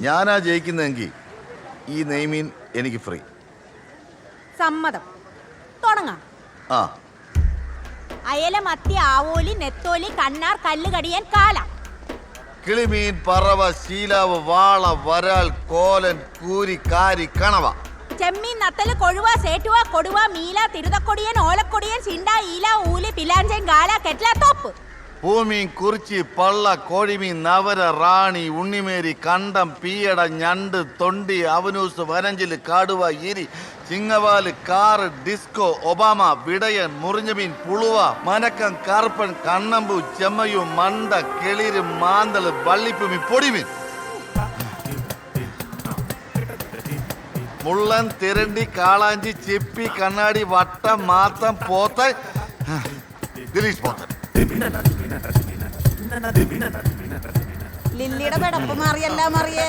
ഞാനാ ജയിക്കുന്നതെങ്കിൽ ഈ നെയ്മീൻ എനിക്ക് ഫ്രീ. സമ്മതം. തുടങ്ങാം. ആ, അയല, മത്തി, ആവോലി, നെത്തോലി, കണ്ണാർ, കല്ലുകടിയൻ, കാല. കിളിമീൻ, പറവ, ശീലാവ്, വാള, വരാൽ, കോലൻ, കൂരി, കാരി, കണവ. ചെമ്മീൻ, നത്തല്, കൊഴുവ, സേറ്റുവ, കൊടുവ, മീല, തിരുതക്കൊടിയൻ, ഓലക്കൊടിയൻ, ചിണ്ട, ഈല, ഊലി, പിലാഞ്ചൻ, ഗാല, കെറ്റ്ല, തോപ്പ്. പൂമീൻ, കുറിച്ചി, പള്ള, കോഴിമീൻ, നവര, റാണി, ഉണ്ണിമേരി, കണ്ടം, പീയട, ഞണ്ട്, തൊണ്ടി, അവനൂസ്, വരഞ്ചില്, കാടുവ, ഇരി, ചിങ്ങവാല്, കാറ്, ഡിസ്കോ, ഒബാമ, വിടയൻ, മുറിഞ്ഞമീൻ, പുളുവ, മനക്കം, കറുപ്പൻ, കണ്ണമ്പു, ചെമ്മയു, മണ്ട, കിളിര്, മാന്തള്, വള്ളിപ്പുമീൻ, പൊടിമീൻ, മുള്ളൻ, തിരണ്ടി, കാളാഞ്ചി, ചിപ്പി, കണ്ണാടി, വട്ടം, മാത്തം, പോത്തൻ, ദിലീഷ് പോത്തൻ. ലില്ലിയുടെ പെടപ്പ് മാറിയല്ല മറിയേ.